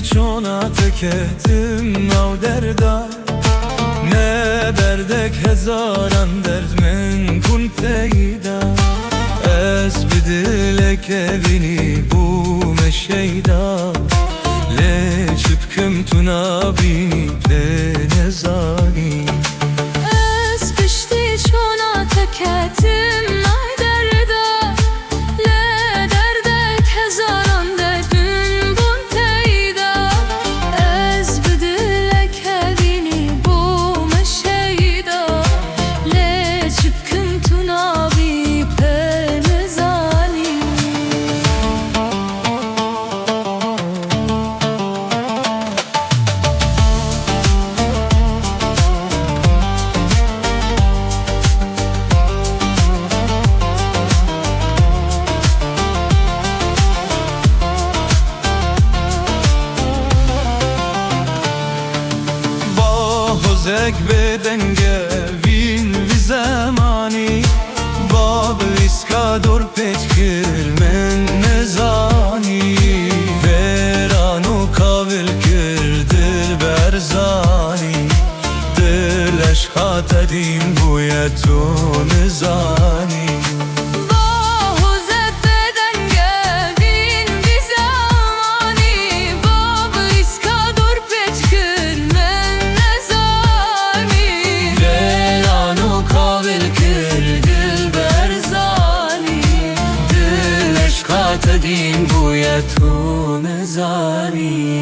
چونا تکتم او دردا نه بردک هزاران درد من کن پیدا از بدلک بینی بوم شیدا لچپ کم تو نبینی لنزانی از پشتی چونا تکتم او دردا نه دردک هزاران درد من کن پیدا از بدلک بینی بوم شیدا لچپ کم تو نبی پنزانی زک بدنگه وین وی زمانی باب ویسکا دور پیچ کر من نزانی ورانو کاول کر دل برزانی دلش خاطریم بوی تو نزانی تدیم بوی تو نزاری